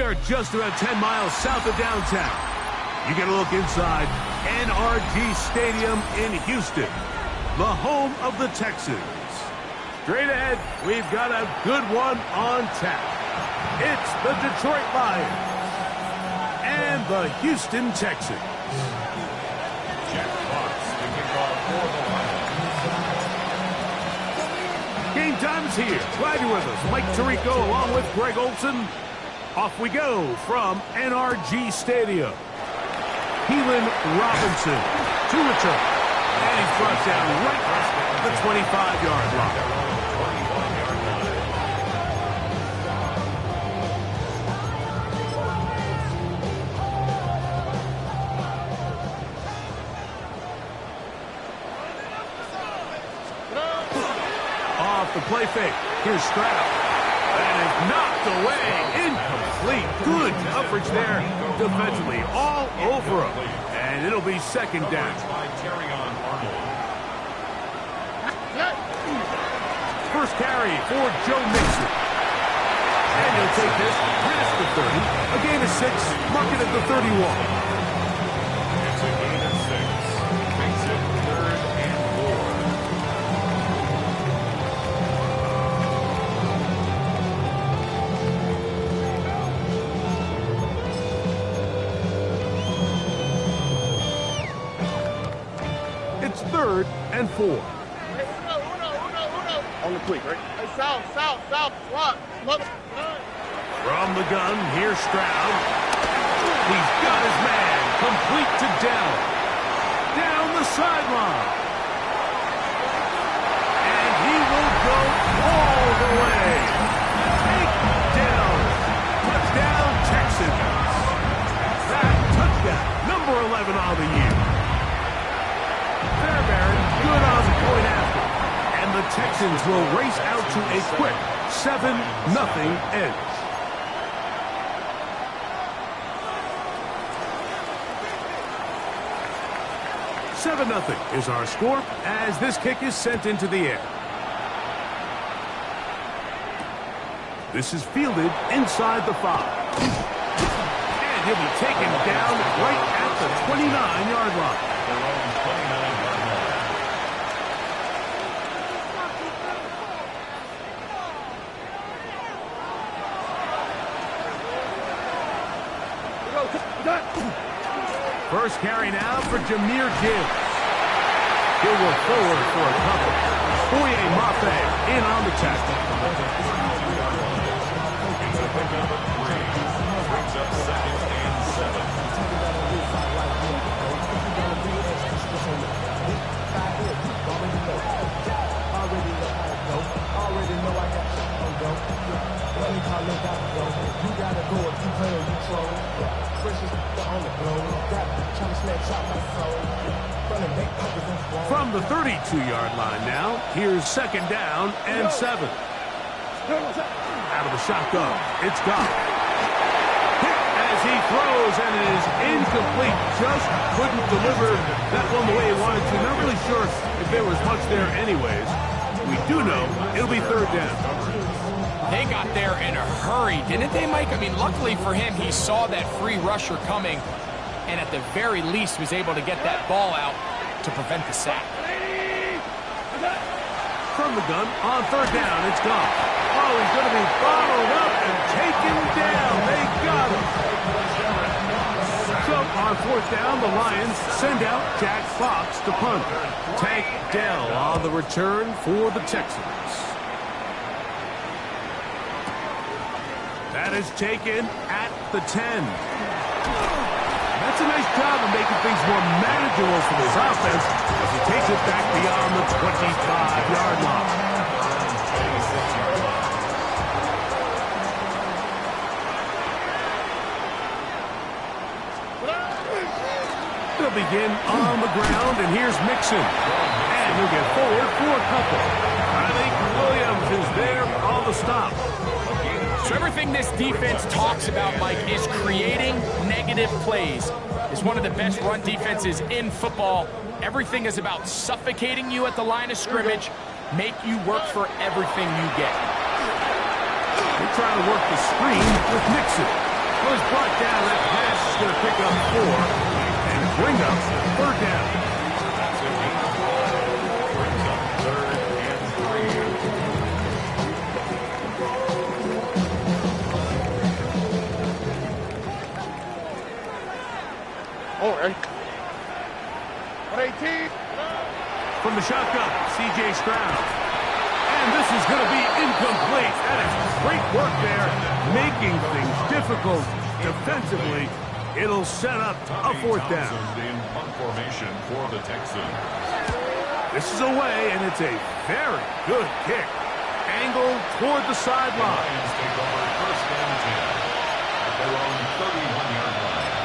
are just about 10 miles south of downtown. You get a look inside NRG Stadium in Houston, the home of the Texans. Straight ahead, we've got a good one on tap. It's the Detroit Lions and the Houston Texans. Jack Fox, the kickoff for the Lions. Game time is here. Glad you're with us. Mike Tirico along with Greg Olson. Off we go from NRG Stadium. Keelan Robinson to return. And he's brought down right at the 25-yard line. Off the play fake. Here's Stroud. And it's knocked away. Incomplete. Good coverage there defensively. All over him. And it'll be second down. First carry for Joe Mixon. And he'll take this past the 30. A gain of 6. Mark it at the 31. It's a gain of 6. Makes it 3rd and 4. It's 3rd and 4. On the quick, right? Hey, south, swap. From the gun, here's Stroud. He's got his man, complete to Dell. Down the sideline. And he will go all the way. Take Dell. Touchdown, Texans. That touchdown, number 11 on the year. Fairbairn, good on the point after. And the Texans will race out to a quick 7-0 edge. Is our score as this kick is sent into the air. This is fielded inside the 5. And he'll be taken down right at the 29-yard line. Their own 29-yard line. First carry now for Jahmyr Gibbs. He'll go forward for a couple. Foye Mafe in on the tackle. It's a pickup of 3. Brings up 2nd and 7. From the 32-yard line now, here's 2nd down and 7. Out of the shotgun, it's gone. Hit as he throws, and it is incomplete. Just couldn't deliver that one the way he wanted to. Not really sure if there was much there anyways. We do know it'll be 3rd down. They got there in a hurry, didn't they, Mike? I mean, luckily for him, he saw that free rusher coming, and at the very least was able to get that ball out to prevent the sack. From the gun, on 3rd down, it's gone. Oh, he's going to be bottled up and taken down. They got him. So on 4th down, the Lions send out Jack Fox to punt. Tank Dell on the return for the Texans. That is taken at the 10. That's a nice job of making things more manageable for this offense as he takes it back beyond the 25-yard line. They'll begin on the ground, and here's Mixon. And he'll get forward for a couple. I think Williams is there on the stop. So everything this defense talks about, Mike, is creating negative plays. It's one of the best run defenses in football. Everything is about suffocating you at the line of scrimmage, make you work for everything you get. They're trying to work the screen with Mixon. Well, he's brought down. That pass is going to pick up 4 and bring up third down. That's it. Brings up third and 3. Oh, right. 118. From the shotgun, C.J. Stroud. And this is going to be incomplete. That is great work there, making things difficult defensively. It'll set up a fourth down. In punt formation for the Texans. This is away, and it's a very good kick. Angled toward the sideline. Lions take over first and 10 at their own 31-yard line.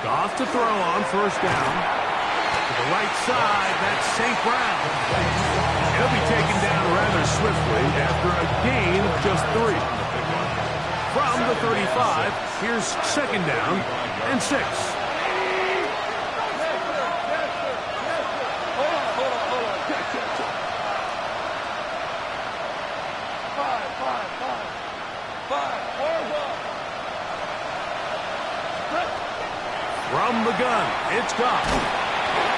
Goff to throw on first down. To the right side, that's St. Brown. He'll be taken down rather swiftly after a gain of just 3. From the 35, here's second down and 6. From the gun, it's Goff.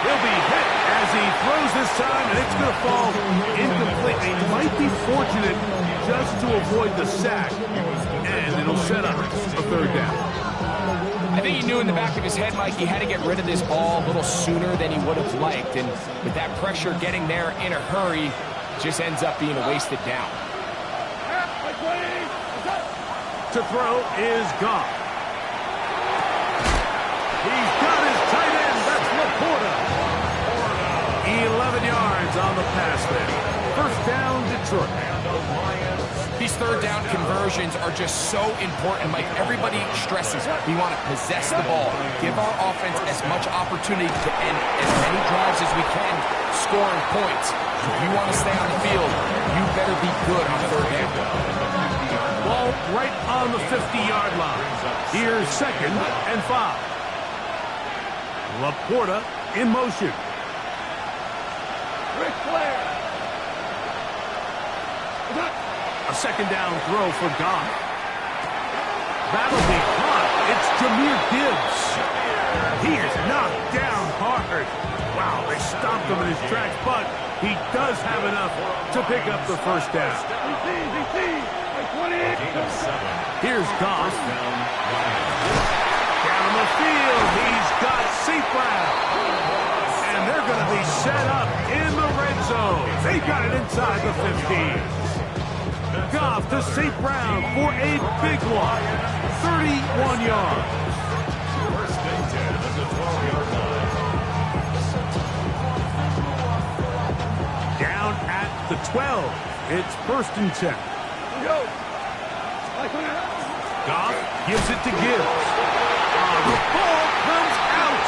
He'll be hit as he throws this time, and it's going to fall incomplete. He might be fortunate just to avoid the sack, and it'll set up a third down. I think he knew in the back of his head, Mike, he had to get rid of this ball a little sooner than he would have liked, and with that pressure getting there in a hurry, just ends up being a wasted down. To throw is Goff. He's got his tight end. That's Laporta. 11 yards on the pass there. First down, Detroit. These third down conversions are just so important, Mike. Everybody stresses we want to possess the ball, give our offense as much opportunity to end as many drives as we can, scoring points. If you want to stay on the field, you better be good on third down. Ball right on the 50-yard line. Here's second and 5. Laporta in motion. Ric Flair. A second down throw for Goff. That'll be caught. It's Jahmyr Gibbs. He is knocked down hard. Wow, they stopped him in his tracks, but he does have enough to pick up the first down. Here's Goff. Down the field, he's got St. Brown. And they're going to be set up in the red zone. They got it inside the 15. Goff to St. Brown for a big one. 31 yards. First and 10 at the 12-yard line. Down at the 12. It's first and 10. Goff gives it to Gibbs. The ball comes out.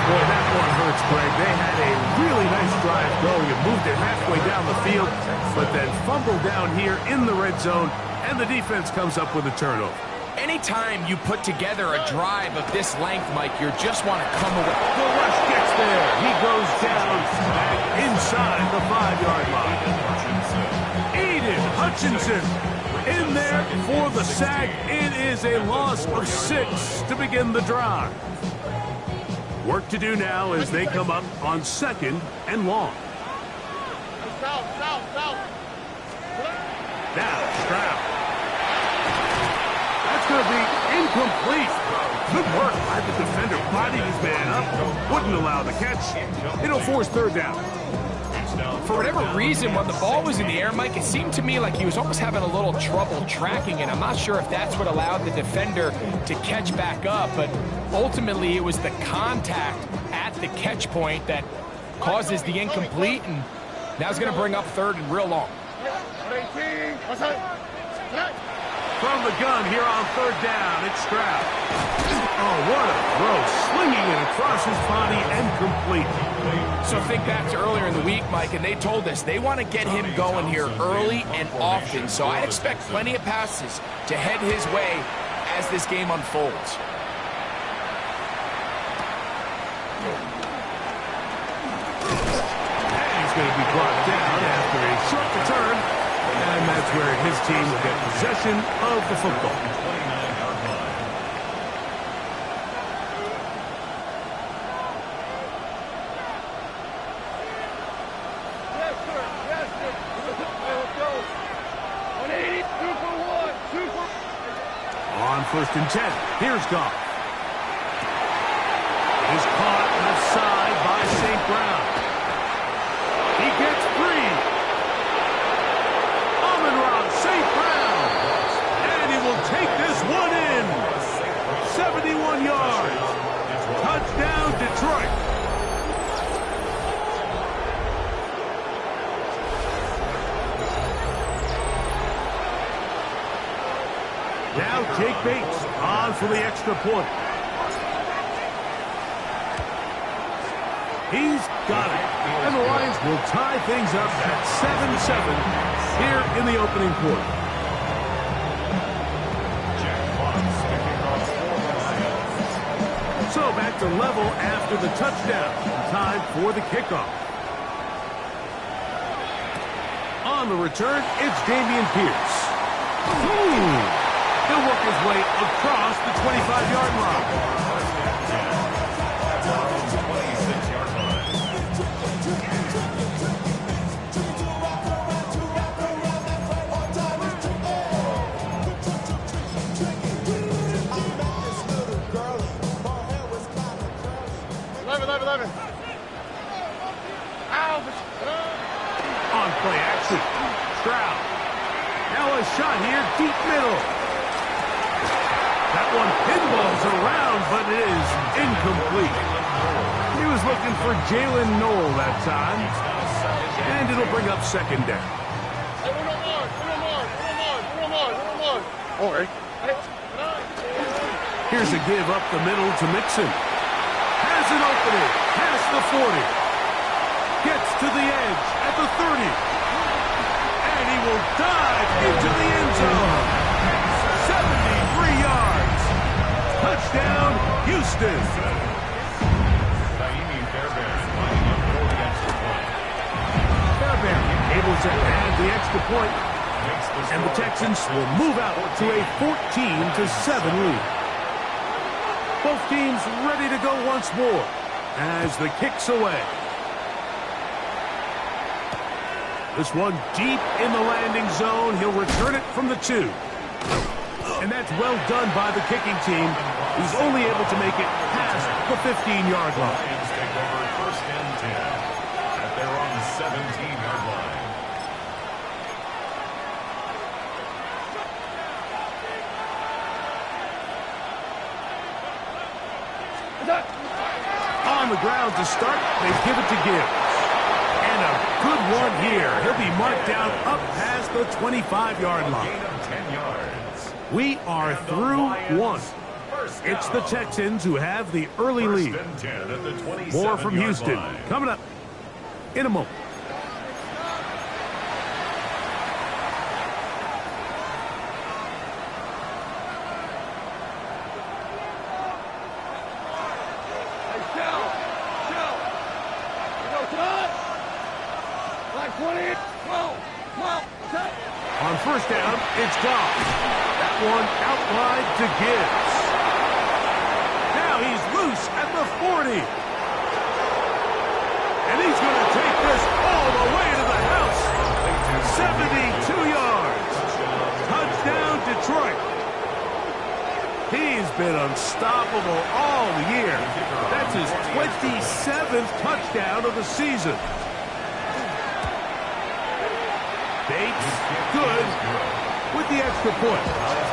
Boy, that one hurts, Greg. They had a really nice drive going and moved it halfway down the field, but then fumbled down here in the red zone, and the defense comes up with a turnover. Anytime you put together a drive of this length, Mike, you just want to come away. The rush gets there. He goes down back inside the 5-yard line. Aiden Hutchinson in there for the sack. It is a loss of 6 to begin the drive. Work to do now as they come up on second and long. South. Now, Stroud. That's going to be incomplete. Good work by the defender, bodying his man up. Wouldn't allow the catch. It'll force third down. For whatever reason, when the ball was in the air, Mike, it seemed to me like he was almost having a little trouble tracking it. I'm not sure if that's what allowed the defender to catch back up, but ultimately it was the contact at the catch point that causes the incomplete, and now he's going to bring up third and real long. From the gun here on third down, it's Stroud. Oh, what a throw. Slinging it across his body and complete. So think back to earlier in the week, Mike, and they told us they want to get him going here early and often. So I expect plenty of passes to head his way as this game unfolds. brought down after a short return, and that's where his team will get possession of the football. 29-yard line. Yes, sir. Yes, sir. Let's go. 180. 2 for 1. 2 for... On 1st and 10, here's Goff. Is caught left side by St. Brown. He gets free. Amon-Ra St. Brown. And he will take this one in. 71 yards. Touchdown, Detroit. Now Jake Bates on for the extra point. He's got it. And the Lions will tie things up at 7-7 here in the opening quarter. So back to level after the touchdown. Time for the kickoff. On the return, it's Dameon Pierce. He'll work his way across the 25-yard line. On play action, Stroud. Now a shot here, deep middle. That one pinballs around, but it is incomplete. He was looking for Jalen Noel that time. And it'll bring up 2nd down. All right. Here's a give up the middle to Mixon. Has an opening, past the 40. Gets to the edge at the 30. And he will dive into the end zone. 73 yards. Touchdown, Houston. Fairbairn able to add the extra point. And the Texans will move out to a 14-7 lead. Both teams ready to go once more as the kick's away. This one deep in the landing zone. He'll return it from the 2. And that's well done by the kicking team, who's only able to make it past the 15-yard line. Lions take over 1st and 10 at their own 17-yard line. On the ground to start, they give it to Gibbs. And a good one here. He'll be marked down up past the 25-yard line. Gain of 10 yards. We are through one. It's the Texans who have the early lead. More from Houston coming up in a moment. On 1st down, it's Goff. That one out wide to Gibbs. Now he's loose at the 40. And he's going to take this all the way to the house. 72 yards. Touchdown, Detroit. He's been unstoppable all year. That's his 27th touchdown of the season. Bates, good, with the extra point.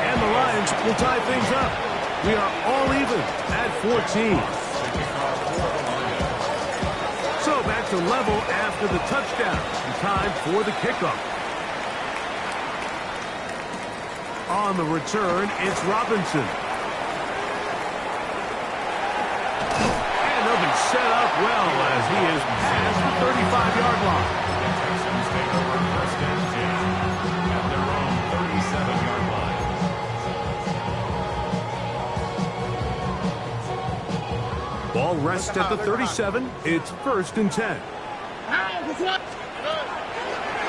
And the Lions will tie things up. We are all even at 14. So back to level after the touchdown. Time for the kickoff. On the return, it's Robinson. And they'll be set up well as he is past the 35-yard line. The Texans take over 1st and 10 at their own 37-yard line. Ball rests at the 37. It's 1st and 10.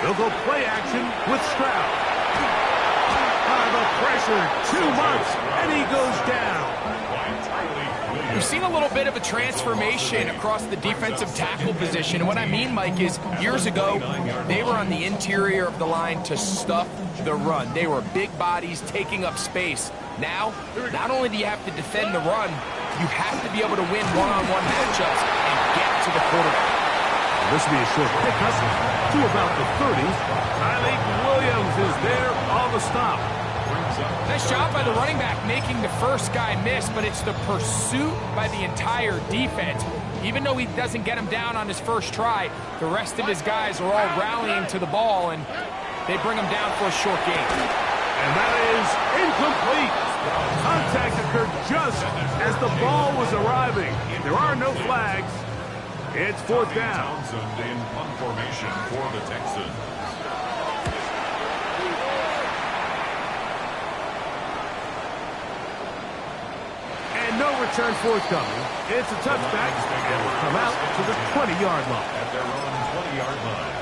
They'll go play action with Stroud. The pressure, too much, and he goes down. We've seen a little bit of a transformation across the defensive tackle position. What I mean, Mike, is years ago, they were on the interior of the line to stuff the run. They were big bodies taking up space. Now, not only do you have to defend the run, you have to be able to win one-on-one matchups and get to the quarterback. This will be a short pickup to about the 30. Tyleik Williams is there on the stop. Nice job by the running back making the first guy miss, but it's the pursuit by the entire defense. Even though he doesn't get him down on his first try, the rest of his guys are all rallying to the ball, and they bring him down for a short gain. And that is incomplete. Contact occurred just as the ball was arriving. There are no flags. It's fourth down. Townsend in punt formation for the Texans. And no return forthcoming. It's a touchback, and will come out to the 20-yard line. At their own 20-yard line.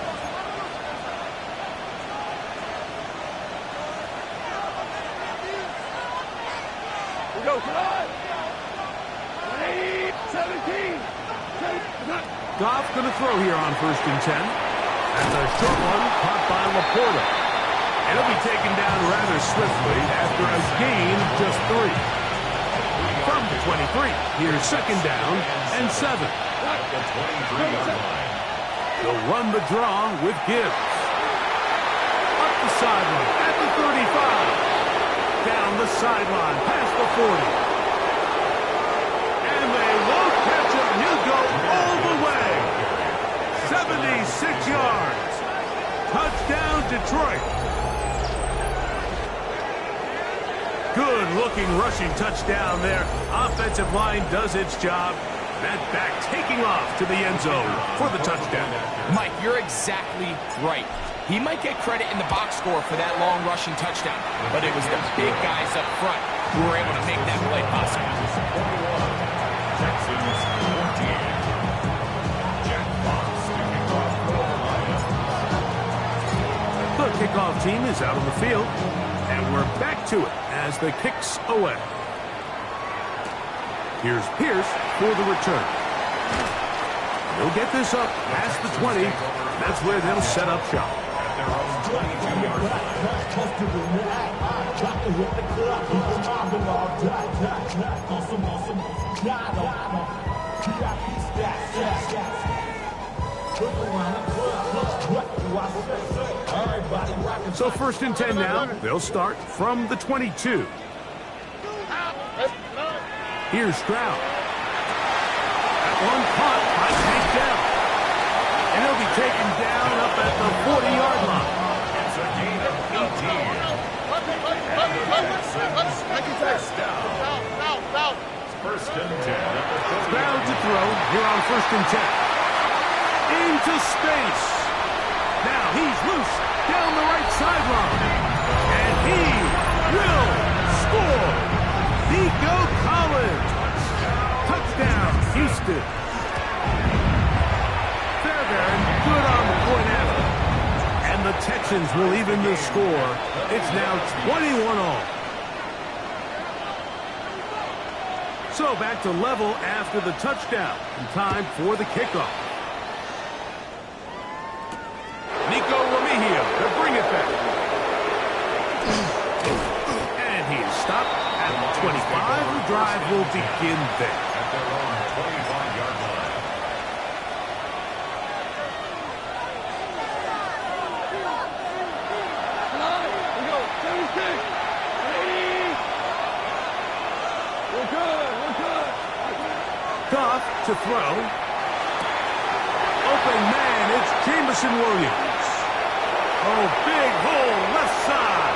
We go, tonight. 17. Goff going to throw here on 1st and 10. That's a short one caught by Laporta. And he'll be taken down rather swiftly after a gain of just 3. From the 23, here's 2nd down and 7. At the 23-yard line. They'll run the draw with Gibbs. Up the sideline at the 35. Down the sideline past the 40. And they won't catch him. He'll go all the way. 76 yards. Touchdown, Detroit. Good-looking rushing touchdown there. Offensive line does its job. That back taking off to the end zone for the touchdown. Mike, you're exactly right. He might get credit in the box score for that long rushing touchdown, but it was the big guys up front who were able to make that play possible. Texans 14. Jack Fox kicking off Carolina. The kickoff team is out on the field, and we're back to it as the kick's away. Here's Pierce for the return. They'll get this up past the 20. That's where they'll set up shop. At their own 22-yard line. So 1st and 10 now. They'll start from the 22. Here's Stroud. That one caught by Tank Dell. And he'll be taken down up at the 40-yard line. It's a gain of 18. And the Texans first down. It's 1st and 10 at the 40. Stroud to throw here on 1st and 10. Into space. Now he's loose down the right sideline. And he will score. Nico Collins. Touchdown, Houston. They're there and good on the point after. And the Texans will even the score. It's now 21-all. So back to level after the touchdown. And time for the kickoff. Nico Remigio to bring it back. And he is stopped at the 25. The drive will begin there. At their own 25-yard line. We go, 76. We're good. Goff to throw. Open man, it's Jameson Williams. Oh, big hole left side.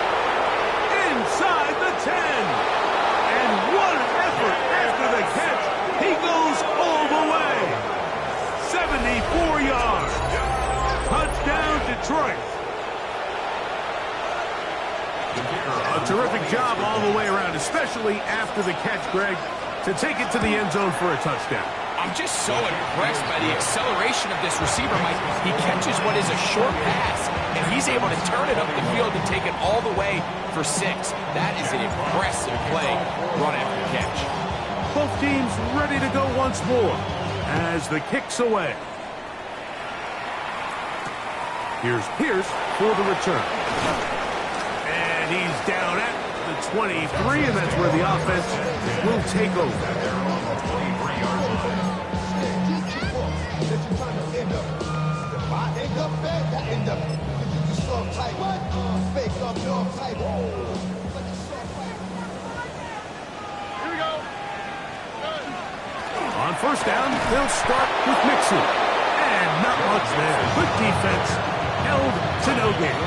Inside the 10. And what an effort after the catch. He goes all the way. 74 yards. Touchdown, Detroit. A terrific job all the way around, especially after the catch, Greg, to take it to the end zone for a touchdown. I'm just so impressed by the acceleration of this receiver, Mike. He catches what is a short pass and he's able to turn it up the field and take it all the way for 6. That is an impressive play, run after catch. Both teams ready to go once more as the kick's away. Here's Pierce for the return. And he's down at the 23, and that's where the offense will take over. On first down, they'll start with Mixon. And not much there. Good defense. Held to no gain.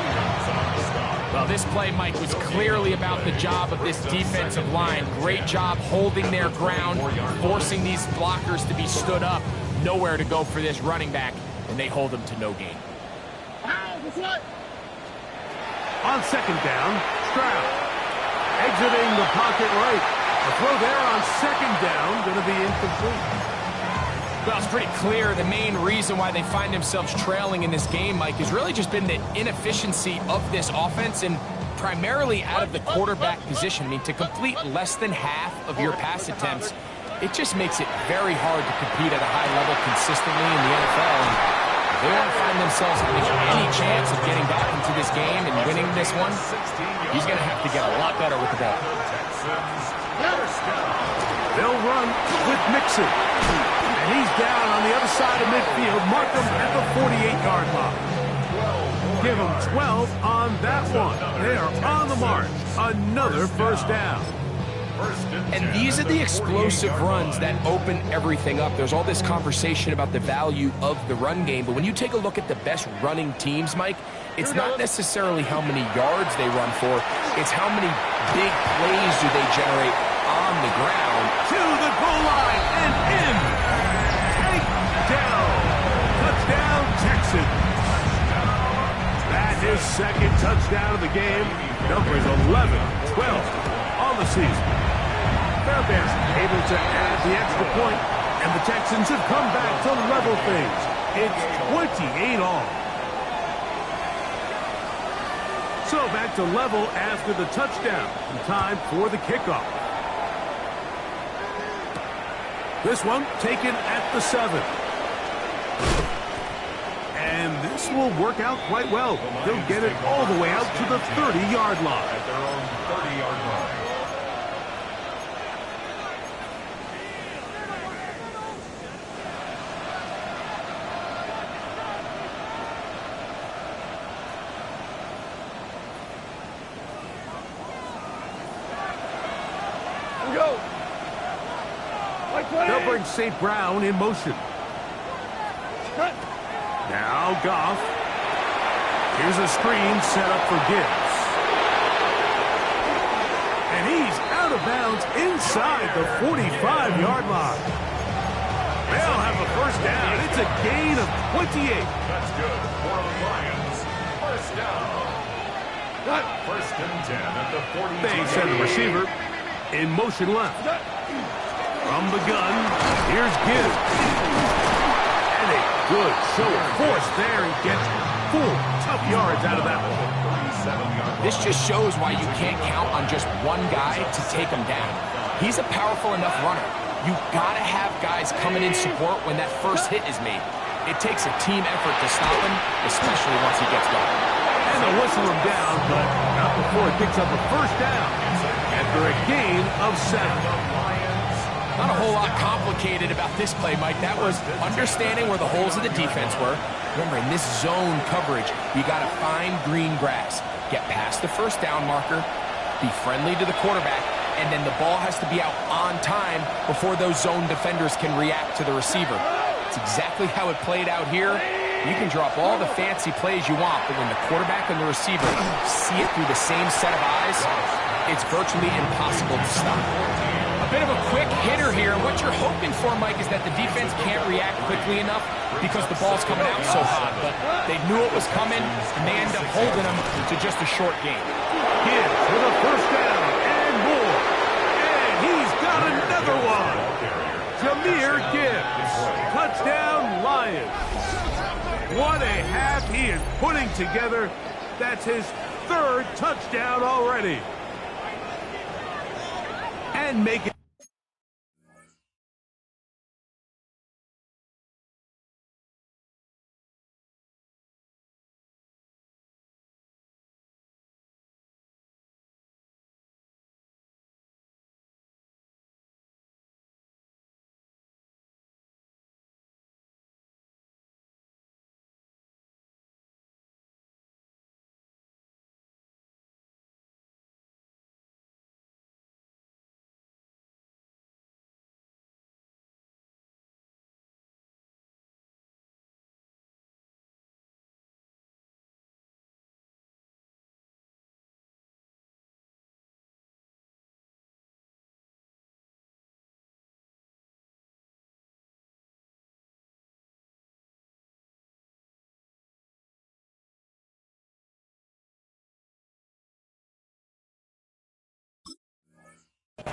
Well, this play, Mike, was clearly about the job of this defensive line. Great job holding their ground, forcing these blockers to be stood up. Nowhere to go for this running back, and they hold him to no gain. On second down, Stroud exiting the pocket right. The throw there on second down, going to be incomplete. Well, it's pretty clear the main reason why they find themselves trailing in this game, Mike, has really just been the inefficiency of this offense and primarily out of the quarterback position. I mean, to complete less than half of your pass attempts, it just makes it very hard to compete at a high level consistently in the NFL. And if they want to find themselves having any chance of getting back into this game and winning this one, he's going to have to get a lot better with the ball. They'll run with Mixon. And he's down on the other side of midfield. Mark him at the 48-yard line. Give him 12 on that one. They are on the march. Another first down. And these are the explosive runs that open everything up. There's all this conversation about the value of the run game, but when you take a look at the best running teams, Mike, it's not necessarily how many yards they run for, it's how many big plays do they generate on the ground. To the goal line and in. Takedown. Touchdown, Texans. That's his second touchdown of the game. Numbers 11, 12 on the season. Fairbairn able to add the extra point, and the Texans have come back to level things. It's 28 all. So back to level after the touchdown. And time for the kickoff. This one taken at the 7. And this will work out quite well. They'll get it all the way out to the 30-yard line. At their own 30-yard line. They'll bring St. Brown in motion. Now Goff. Here's a screen set up for Gibbs. And he's out of bounds inside the 45-yard line. They'll have a first down. It's a gain of 28. That's good for the Lions. First down. First and 10 at the 42. They send the receiver in motion left. From the gun, here's Gibbs. And a good show of force there. He gets 4 tough yards out of that one. This just shows why you can't count on just one guy to take him down. He's a powerful enough runner. You've got to have guys coming in support when that first hit is made. It takes a team effort to stop him, especially once he gets going. And they'll whistle him down, but not before he picks up a first down after a gain of 7. Not a whole lot complicated about this play, Mike. That was understanding where the holes of the defense were. Remember, in this zone coverage, you got to find green grass. Get past the first down marker, be friendly to the quarterback, and then the ball has to be out on time before those zone defenders can react to the receiver. It's exactly how it played out here. You can drop all the fancy plays you want, but when the quarterback and the receiver see it through the same set of eyes, it's virtually impossible to stop. A bit of a quick hitter here. What you're hoping for, Mike, is that the defense can't react quickly enough because the ball's coming out so hot. But they knew it was coming, and they end up holding them to just a short game. Gibbs with a first down and more. And he's got another one. Jahmyr Gibbs. Touchdown, Lions. What a half he is putting together. That's his third touchdown already. And make it.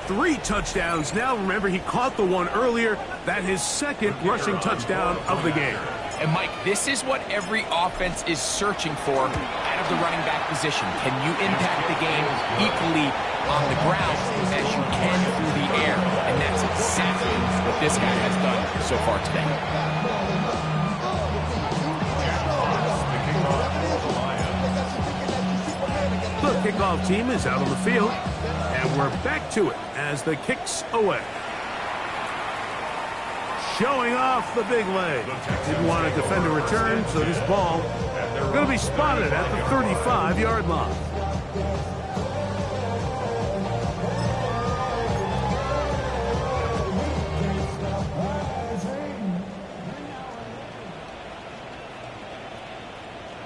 Three touchdowns now. Remember, he caught the one earlier. That his second rushing touchdown of the game. And, Mike, this is what every offense is searching for out of the running back position. Can you impact the game equally on the ground as you can through the air? And that's exactly what this guy has done so far today. The kickoff team is out on the field. And we're back to it as the kick's away. Showing off the big leg. Didn't want to defend a return, so this ball going to be spotted at the 35-yard line.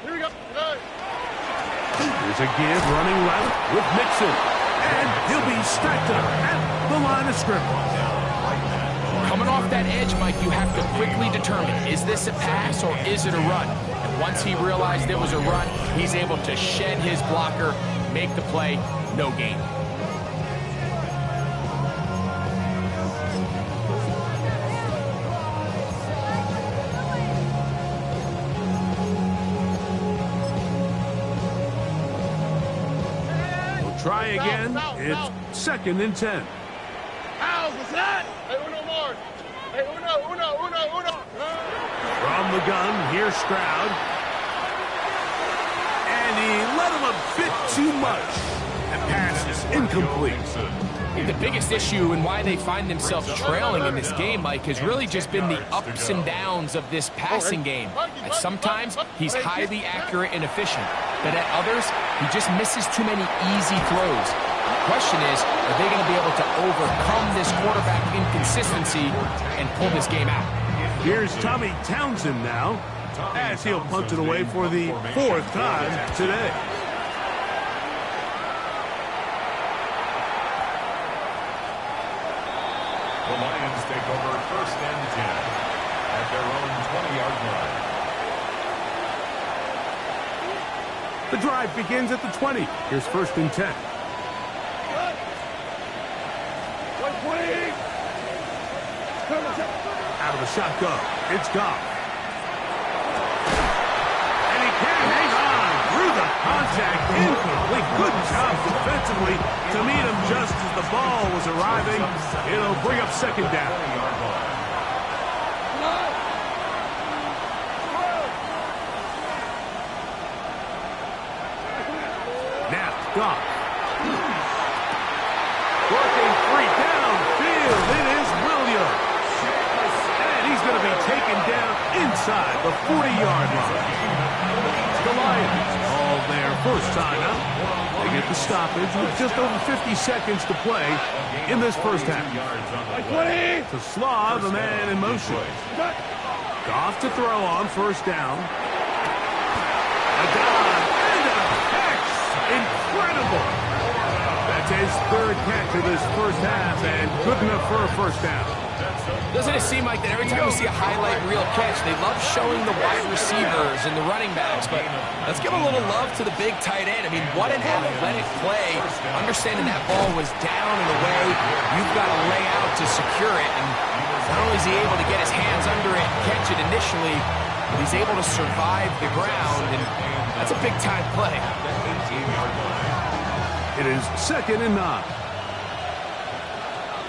Here we go. There's a give running right with Mixon. And he'll be stacked up at the line of scrimmage. Coming off that edge, Mike, you have to quickly determine, is this a pass or is it a run? And once he realized it was a run, he's able to shed his blocker, make the play, no gain. Try again. It's 2nd and 10. How's that? Hey, uno more. Hey, uno. From the gun, here's Stroud. And he let him a bit too much. And pass is incomplete. The biggest issue and why they find themselves trailing in this game, Mike, has really just been the ups and downs of this passing game. At sometimes, he's highly accurate and efficient, but at others, he just misses too many easy throws. The question is, are they going to be able to overcome this quarterback inconsistency and pull this game out? Here's Tommy Townsend now, as he'll punt it away for the 4th time today. The Lions take over 1st and 10 at their own 20-yard line. The drive begins at the 20. Here's 1st and 10. Out of the shotgun, it's Goff. And he can't hang on through the contact. Incomplete. Good job defensively to meet him just as the ball was arriving. It'll bring up 2nd down. Now, Goff. Working 3 downfield. It is Williams. And he's going to be taken down inside the 40-yard line. The Lions all their first time out. They get the stoppage with just over 50 seconds to play in this first half. To Slav, a man in motion. Goff to throw on 1st down. A dive and a catch. Incredible. That's his 3rd catch of this first half and good enough for a 1st down. Doesn't it seem like that every time we see a highlight reel catch, they love showing the wide receivers and the running backs, but let's give a little love to the big tight end. I mean, what an athletic play. Understanding that ball was down and away, you've got to lay out to secure it, and Not only is he able to get his hands under it and catch it initially, but he's able to survive the ground, and that's a big-time play. It is 2nd and 9.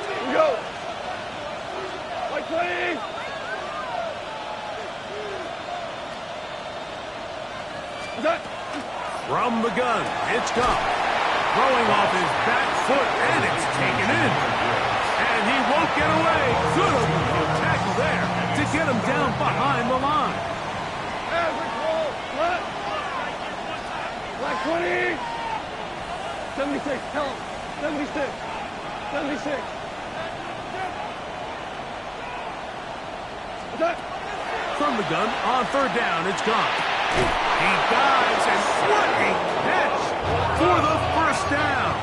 Here we go. Like 20. From the gun, it's Goff. Throwing off his back foot, and it's taken in. And he won't get away. Good tackle there to get him down behind the line. Average roll. Like 20. 76. Tell him. 76. 76. From the gun, on 3rd down, it's Goff. He dives, and what a catch for the 1st down.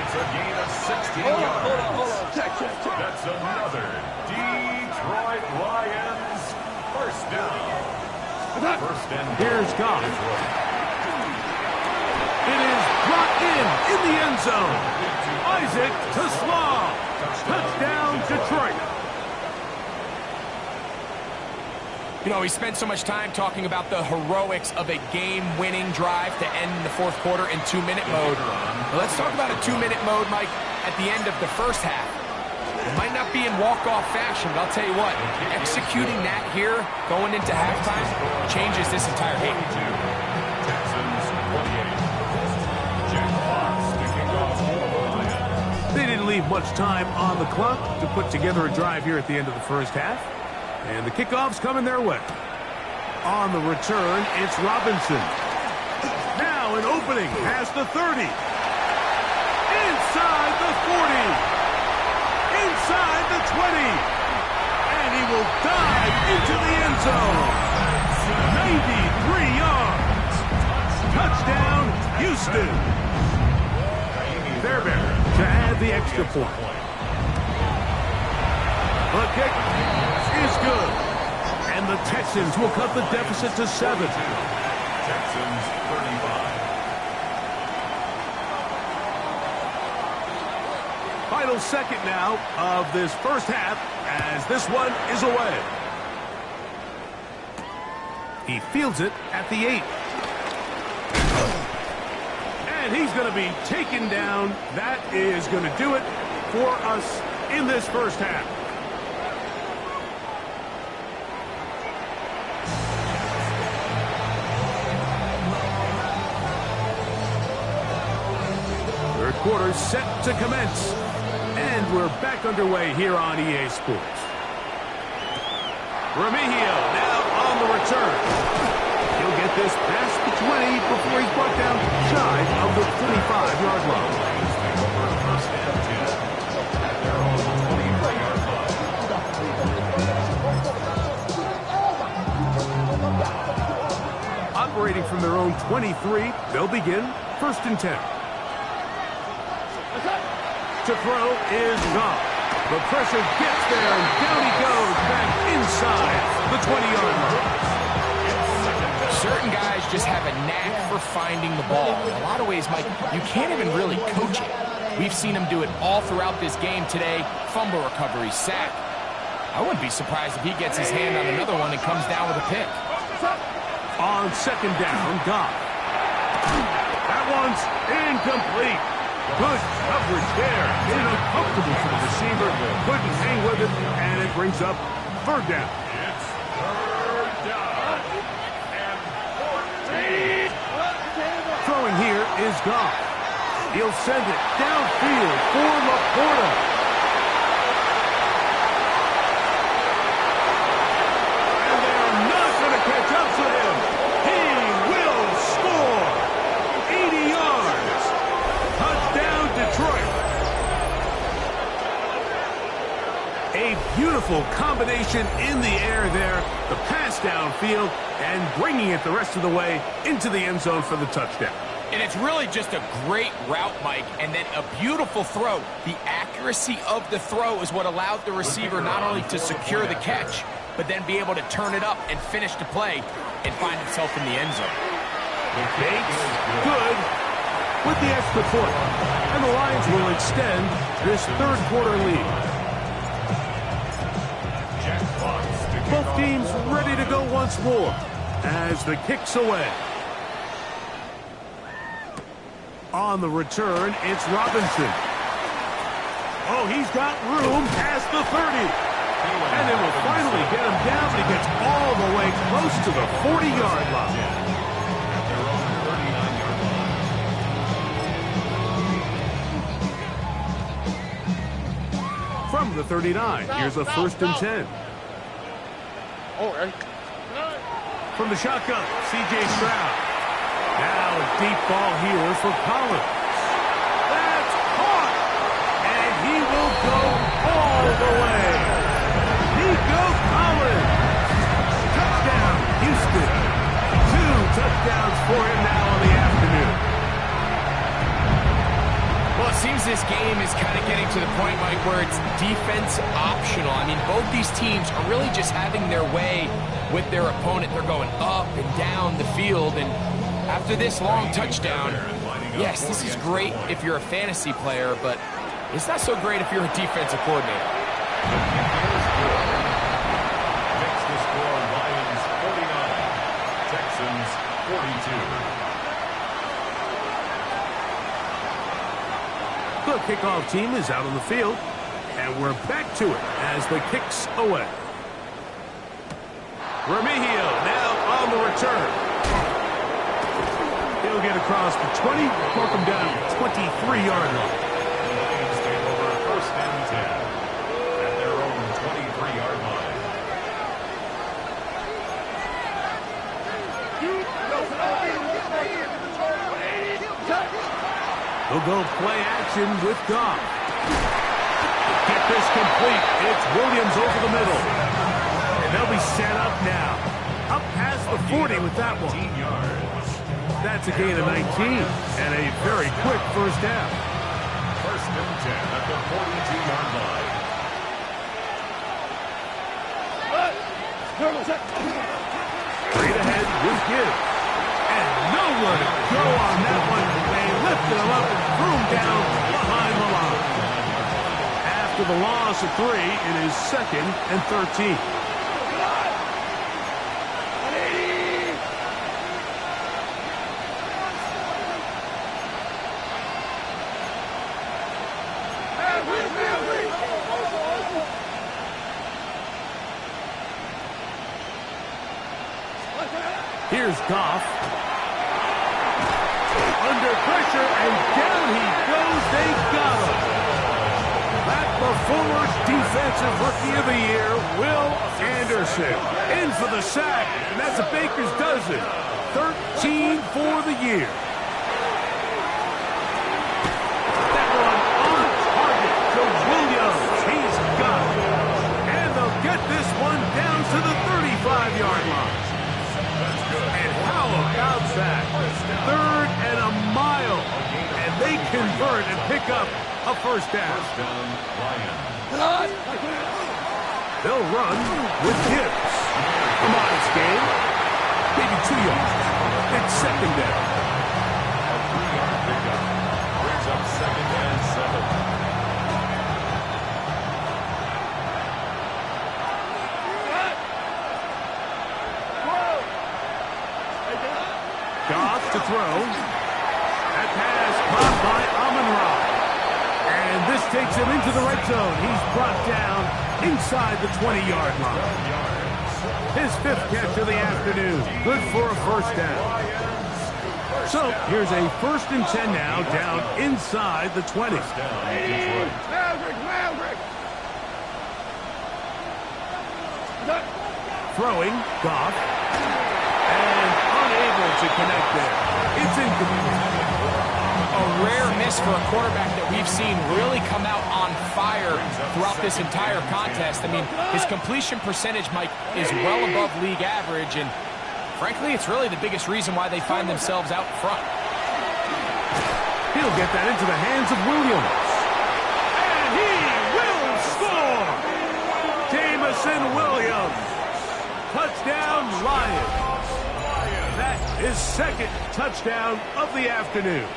It's a gain of 16 yards. Hold on. Check. That's another Detroit Lions 1st down. 1st and Here's Goff. It is brought in the end zone. Isaac to Slaw. Touchdown, Detroit. You know, we spent so much time talking about the heroics of a game-winning drive to end the 4th quarter in 2-minute mode. Well, let's talk about a 2-minute mode, Mike, at the end of the 1st half. It might not be in walk-off fashion, but I'll tell you what, executing that here, going into halftime, changes this entire game. They didn't leave much time on the clock to put together a drive here at the end of the 1st half. And the kickoff's coming their way. On the return, it's Robinson. Now an opening past the 30. Inside the 40. Inside the 20. And he will dive into the end zone. 93 yards. Touchdown, Houston. Fairbairn to add the extra point. The kick is good. And the Texans will cut the deficit to 7. Texans 35. Final second now of this 1st half as this one is away. He fields it at the 8. And he's going to be taken down. That is going to do it for us in this 1st half. Quarter set to commence. And we're back underway here on EA Sports. Remigio now on the return. He'll get this past the 20 before he's brought down shy of the 25-yard line. Operating from their own 23, they'll begin 1st and 10. To throw is Goff. The pressure gets there, and down he goes back inside the 20-yard line. Certain guys just have a knack for finding the ball. In a lot of ways, Mike, you can't even really coach it. We've seen him do it all throughout this game today. Fumble recovery, sack. I wouldn't be surprised if he gets his hand on another one and comes down with a pick. On 2nd down, Goff. That one's incomplete. Good coverage there. Made it uncomfortable for the receiver. Couldn't hang with it, and it brings up 3rd down. It's 3rd down and 14. Throwing here is Goff. He'll send it downfield for Laporta. And they're not going to catch up to him. He will score. 80 yards. Touchdown, Detroit. A beautiful combination in the air there. The pass downfield and bringing it the rest of the way into the end zone for the touchdown. And it's really just a great route, Mike, and then a beautiful throw. The accuracy of the throw is what allowed the receiver not only to secure the catch, but then be able to turn it up and finish the play and find himself in the end zone. The Bates, good, with the extra point. And the Lions will extend this 3rd quarter lead. team's ready to go once more as the kick's away. On the return, it's Robinson. Oh, he's got room past the 30. And it will finally get him down, but he gets all the way close to the 40-yard line. From the 39, here's a 1st and 10. From the shotgun, C.J. Stroud. Now a deep ball here for Collins. That's caught! And he will go all the way. Nico Collins. Touchdown, Houston. 2 touchdowns for him now on the afternoon. Well, it seems this game is kind of getting to the point, Mike, where it's defense optional. I mean, both these teams are really just having their way with their opponent. They're going up and down the field, and after this long touchdown, yes, this is great if you're a fantasy player, but it's not so great if you're a defensive coordinator. Makes the score Lions 49, Texans 42. The kickoff team is out on the field, and we're back to it as the kick's away. Remigio now on the return. He'll get across the 20, mark him down at the 23-yard line. Lions take over 1st and 10 at their own 23-yard line. He'll go play action with Goff. Get this complete. It's Williams over the middle. And they'll be set up now. Up past the 40 with that one. 18 yards. That's a gain of 19 and a very quick 1st down. 1st and 10 at the 42-yard line. Straight ahead with Gibbs. And nowhere to go on that one. They lifted him up and threw him down behind the line. After the loss of 3, it is 2nd and 13. Here's Goff. Under pressure, and down he goes. They got him. Back the former Defensive Rookie of the Year, Will Anderson. In for the sack, and that's a baker's dozen. 13 for the year. That one on target to Williams. He's got it. And they'll get this one down to the 35-yard line. And how about that? 3rd and a mile. And they convert and pick up a 1st down. They'll run with Gibbs. A modest gain. Maybe 2 yards. It's 2nd down. A 3-yard pickup brings up 2nd and 7. Goff to throw. That pass caught by Amon-Ra. And this takes him into the red zone. He's brought down inside the 20-yard line. His 5th catch of the afternoon. Good for a 1st down. So here's a 1st and 10 now down inside the 20. Throwing, Goff. And unable to connect there. It's incomplete. A rare miss for a quarterback that we've seen really come out on fire throughout this entire contest. I mean, his completion percentage, Mike, is well above league average, and frankly, it's really the biggest reason why they find themselves out front. He'll get that into the hands of Williams. And he will score! Jamison Williams. Touchdown, Lions. That is 2nd touchdown of the afternoon.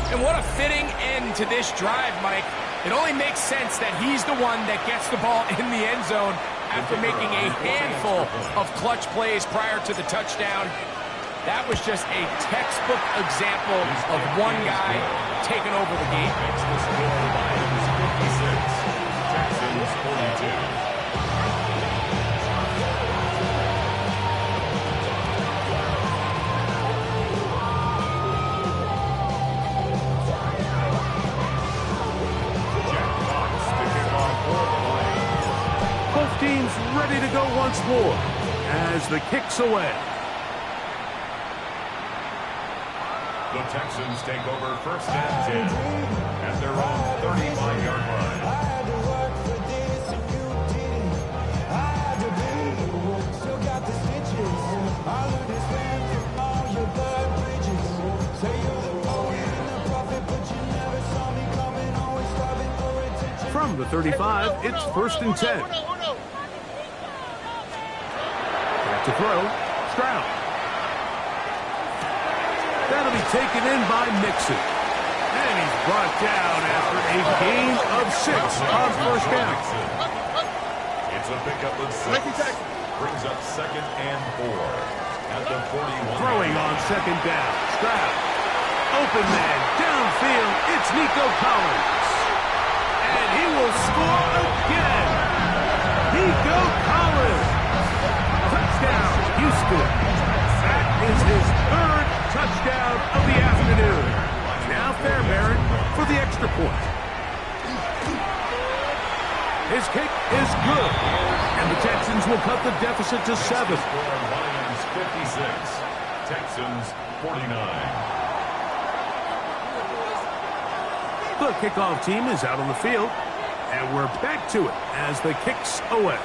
And what a fitting end to this drive, Mike. It only makes sense that he's the one that gets the ball in the end zone after making a handful of clutch plays prior to the touchdown. That was just a textbook example of one guy taking over the game. Texans 42. Both teams ready to go once more as the kick's away. The Texans take over first and 10 at their own 35-yard line. From the 35, it's first and 10. Back to throw. Stroud. That'll be taken in by Mixon. And he's brought down after a gain of 6 on first down. It's a pickup of 6. Brings up second and 4 at the 41. Throwing on second down. Stroud. Open man. Downfield. It's Nico Collins. And he will score again. Nico Collins. Touchdown, Houston. That is his third touchdown of the afternoon. Now Fairbairn for the extra point. His kick is good. And the Texans will cut the deficit to 7. Lions 56. Texans 49. The kickoff team is out on the field, and we're back to it as the kick's away.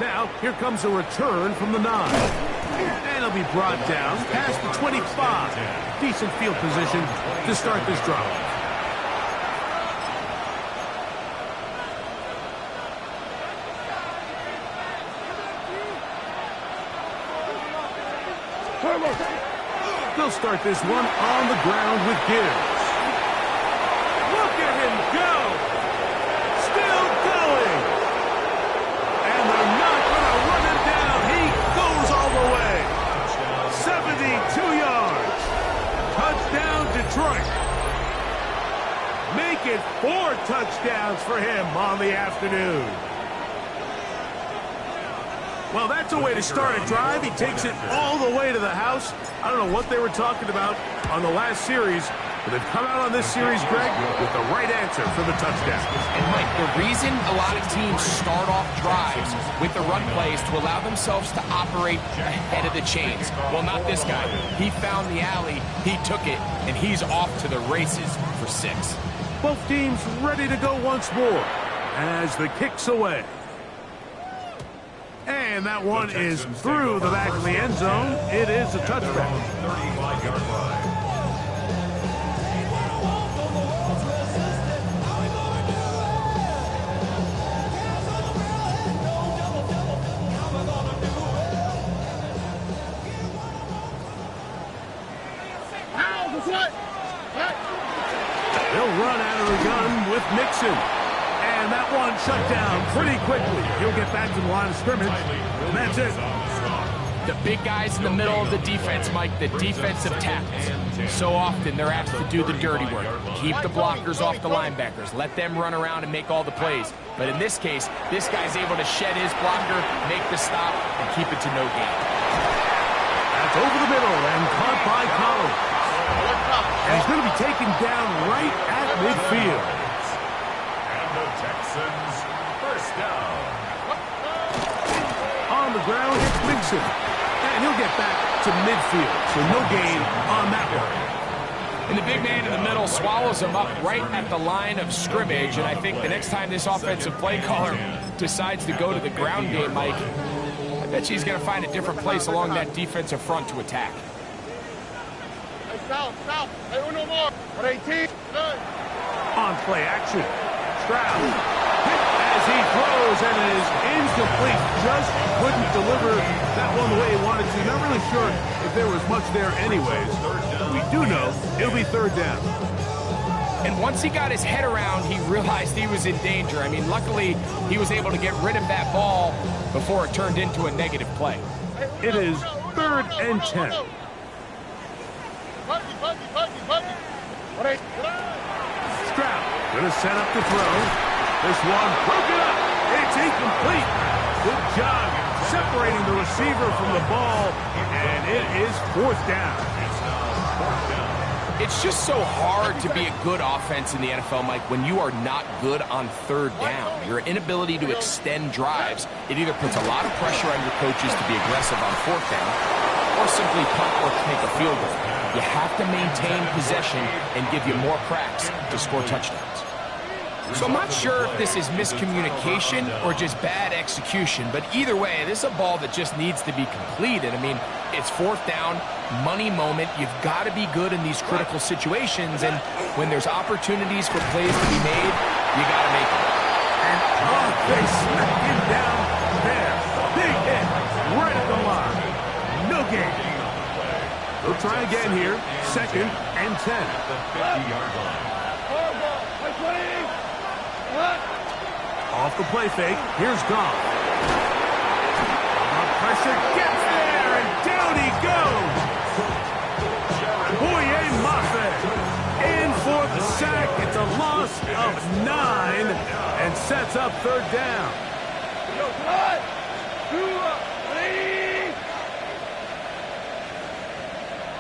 Now, here comes a return from the 9. And it'll be brought down past the 25. Decent field position to start this drive. They'll start this one on the ground with Gibbs. Look at him go! Still going! And they're not going to run him down. He goes all the way. 72 yards. Touchdown, Detroit. Make it 4 touchdowns for him on the afternoon. Well, that's a way to start a drive. He takes it all the way to the house. I don't know what they were talking about on the last series, but they've come out on this series, Greg, with the right answer for the touchdown. And, Mike, the reason a lot of teams start off drives with the run plays to allow themselves to operate ahead of the chains. Well, not this guy. He found the alley, he took it, and he's off to the races for 6. Both teams ready to go once more as the kick's away. And that one is through the back of the end zone. It is a touchdown. 35-yard line. They'll run out of the gun with Mixon. And that one shut down pretty quickly. He'll get back to the line of scrimmage. And that's it. The big guys in the middle of the defense, Mike, the defensive tackles. So often they're asked to do the dirty work. Keep the blockers off the linebackers. Let them run around and make all the plays. But in this case, this guy's able to shed his blocker, make the stop, and keep it to no gain. That's over the middle and caught by Collins. And he's going to be taken down right at midfield. The Texans first down. On the ground, it's Mixon. And he'll get back to midfield, so no gain on that one. And the big man in the middle swallows him up right at the line of scrimmage. And I think the next time this offensive play caller decides to go to the ground game, Mike, I bet you he's going to find a different place along that defensive front to attack. South. Hey, uno more. 18. On play action. Stroud hit as he throws, and it is incomplete. Just couldn't deliver that one the way he wanted to. Not really sure if there was much there anyways. We do know it'll be third down. And once he got his head around, he realized he was in danger. I mean, luckily, he was able to get rid of that ball before it turned into a negative play. It is 3rd and 10. Stroud gonna set up the throw. This one broken up. It's incomplete. Good job separating the receiver from the ball, and it is 4th down. It's just so hard to be a good offense in the NFL, Mike, when you are not good on 3rd down. Your inability to extend drives, it either puts a lot of pressure on your coaches to be aggressive on 4th down or simply punt or take a field goal. You have to maintain possession and give you more cracks to score touchdowns. So I'm not sure if this is miscommunication or just bad execution, but either way, this is a ball that just needs to be completed. I mean, it's 4th down, money moment. You've got to be good in these critical situations, and when there's opportunities for plays to be made, you got to make them. And they smack him down there. Big hit right at the line. No gain. They'll try again here. 2nd and 10. Off the play fake. Here's Goff. Pressure gets there, and down he goes. Boye Mafe in for the sack. It's a loss of 9 and sets up 3rd down.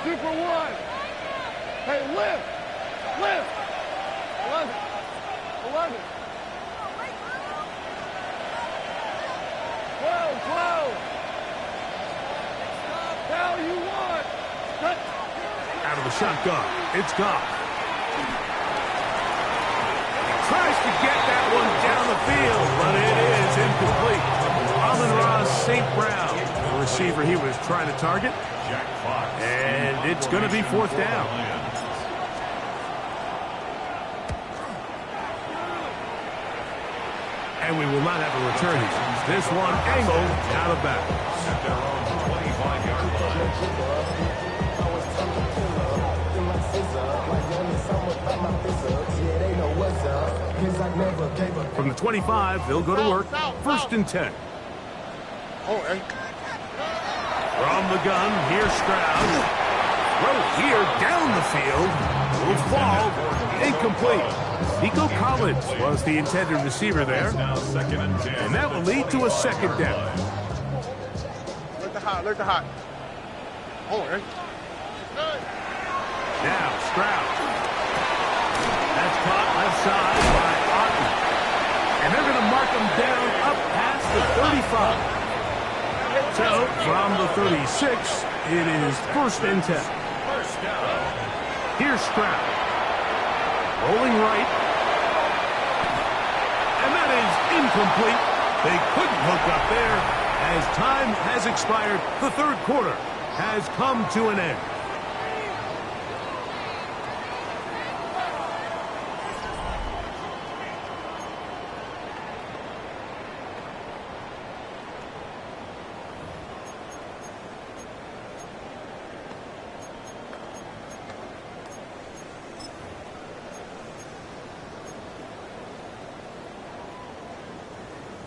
Super 1. Hey, lift. 11. 12. Now you want. Out of the shotgun, it's Goff. Tries to get that one down the field, but it is incomplete. Amon-Ra St. Brown, the receiver he was trying to target. And it's going to be 4th down. And we will not have a return here. This one angled out of bounds. At their own 25-yard line. From the 25, they'll go to work. 1st and 10. From the gun, here's Stroud. Throw here down the field. Will fall. Incomplete. Nico Collins was the intended receiver there. And that will lead to a 2nd down. Alert the hot. Now Stroud. That's caught left side by Otten. And they're going to mark him down up past the 35. So from the 36, it is 1st and 10. Here's Stroud. Rolling right. And that is incomplete. They couldn't hook up there. As time has expired, the 3rd quarter has come to an end.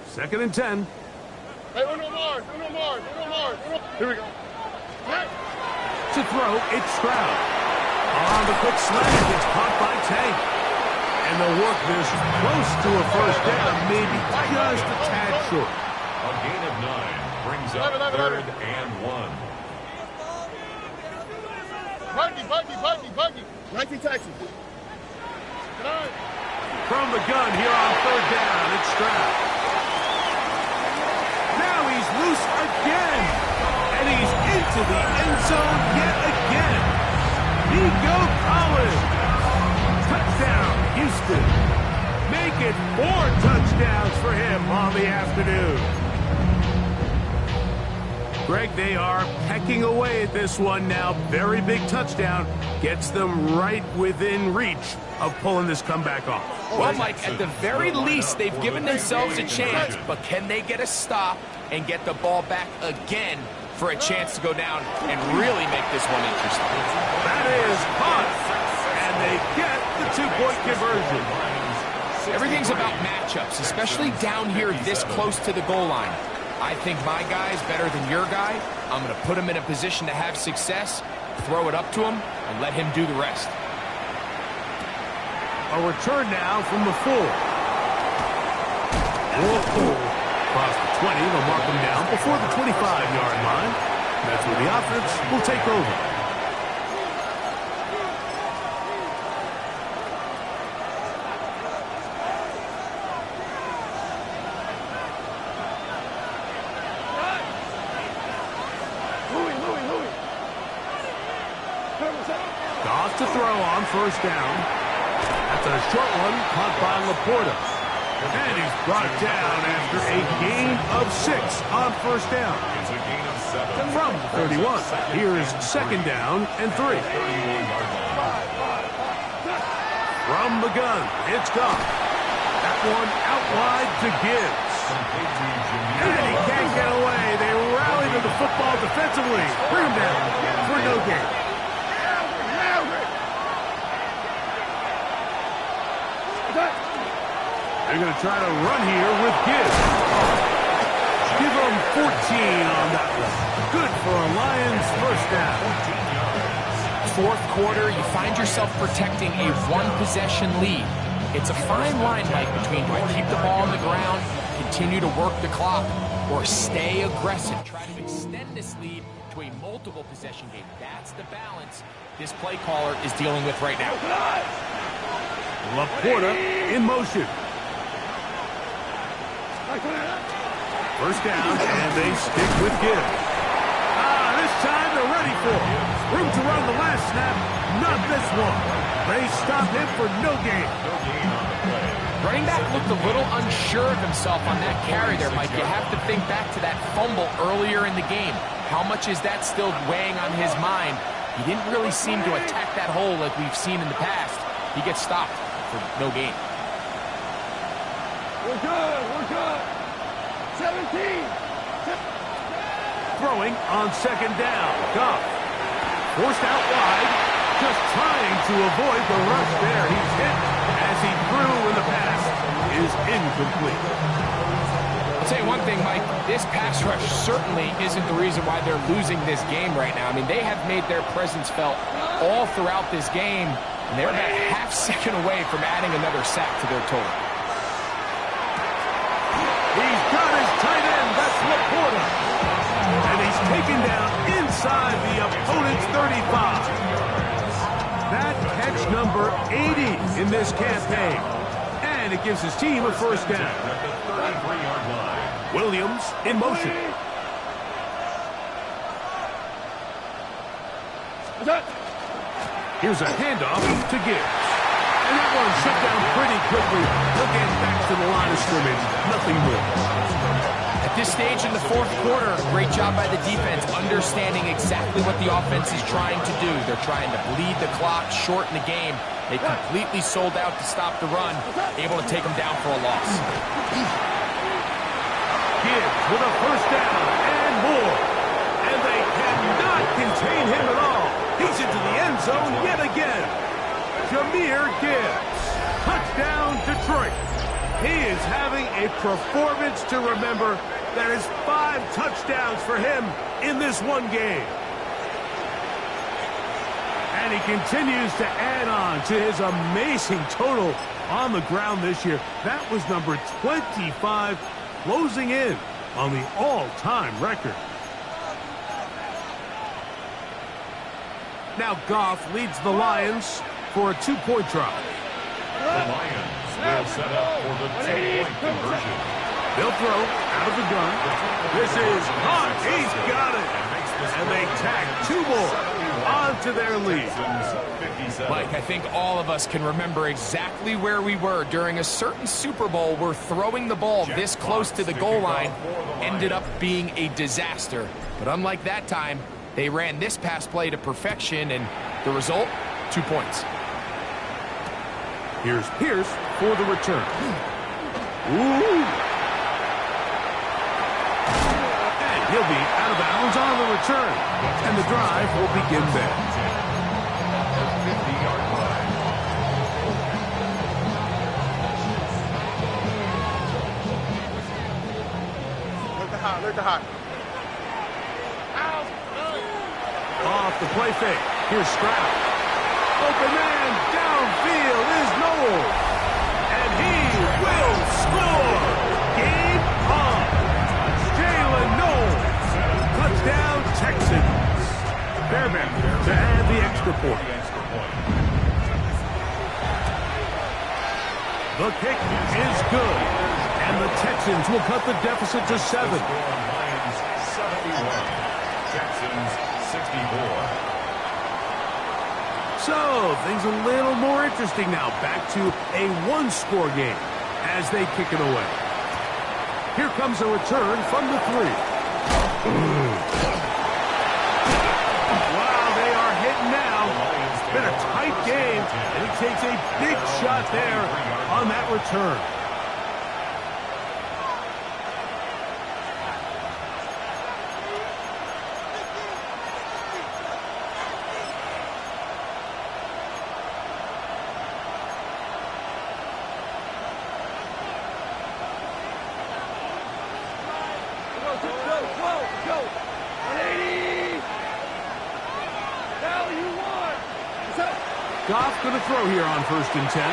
Second and 10. Hey, Uno Mars. Here we go. To throw, it's Stroud. On the quick slant, it's caught by Tank. And they'll work this close to a 1st down, maybe just a tad short. A gain of 9 brings up 3rd and 1. Buggy. 19 Texas. From the gun here on 3rd down, it's Stroud. Now he's loose again. And he's into the end zone yet again. Nico Collins. Touchdown, Houston. Make it 4 touchdowns for him on the afternoon. Greg, they are pecking away at this one now. Very big touchdown. Gets them right within reach of pulling this comeback off. Well, Mike, at the very least, they've given themselves a chance, but can they get a stop and get the ball back again for a chance to go down and really make this one interesting? That is hot, and they get the two-point conversion. Everything's about matchups, especially down here this close to the goal line. I think my guy's better than your guy. I'm going to put him in a position to have success, throw it up to him, and let him do the rest. A return now from the 4. Across the 20, they'll mark him down before the 25-yard line. That's where the offense will take over. Goff to throw on first down. That's a short one caught by Laporta. And he's brought down after a gain of 6 on first down. It's a gain of 7. From 31, here's second down and 3. From the gun, it's Goff. That one out wide to Gibbs. And he can't get away. They rally to the football defensively. Bring him down for no gain. They're going to try to run here with Gibbs. Give them 14 on that one. Good for a Lions first down. Fourth quarter, you find yourself protecting a one-possession lead. It's a fine line, Mike, between do I keep the ball on the ground, continue to work the clock, or stay aggressive, try to extend this lead to a multiple possession game. That's the balance this play caller is dealing with right now. Laporta in motion. First down, and they stick with Gibbs. This time they're ready for it. Room to run the last snap, not this one. They stop him for no gain. Running back looked a little unsure of himself on that carry there, Mike. You have to think back to that fumble earlier in the game. How much is that still weighing on his mind? He didn't really seem to attack that hole like we've seen in the past. He gets stopped for no gain. We're good. 17. Throwing on second down. Goff forced out wide, just trying to avoid the rush there. He's hit as he threw, and the pass is incomplete. I'll tell you one thing, Mike. This pass rush certainly isn't the reason why they're losing this game right now. I mean, they have made their presence felt all throughout this game, and they're about a half second away from adding another sack to their total. He's got his tight end, that's Laporta. And he's taken down inside the opponent's 35. That catch number 80 in this campaign. And it gives his team a first down. Williams in motion. Here's a handoff to Gibbs. And that one shut down pretty quickly. He'll get back to the line of scrimmage. Nothing more. At this stage in the fourth quarter, great job by the defense, understanding exactly what the offense is trying to do. They're trying to bleed the clock, shorten the game. They completely sold out to stop the run, able to take them down for a loss. Gibbs with a first down and more. And they cannot contain him at all. He's into the end zone yet again. Jahmyr Gibbs. Touchdown, Detroit. He is having a performance to remember. That is 5 touchdowns for him in this one game. And he continues to add on to his amazing total on the ground this year. That was number 25, closing in on the all-time record. Now Goff leads the Lions for a 2-point try. The Lions will set up for the 2-point conversion. They'll throw out of the gun. This is caught. He's got it. And they tag 2 more onto their lead. Mike, I think all of us can remember exactly where we were during a certain Super Bowl where throwing the ball this close to the goal line ended up being a disaster. But unlike that time, they ran this pass play to perfection, and the result, 2 points. Here's Pierce for the return. Ooh. And he'll be out of bounds on the return. And the drive will begin there. Off the play fake. Here's Stroud. Open man downfield is Knowles. And he will score. Game on. Jalen Knowles. Touchdown Texans. Fairbairn to add the extra point. The kick is good. And the Texans will cut the deficit to 7. Lions 71. Texans 64. So, things a little more interesting now. Back to a one-score game as they kick it away. Here comes a return from the 3. Wow, they are hitting now. It's been a tight game, and he takes a big shot there on that return. Goff going to throw here on 1st and 10.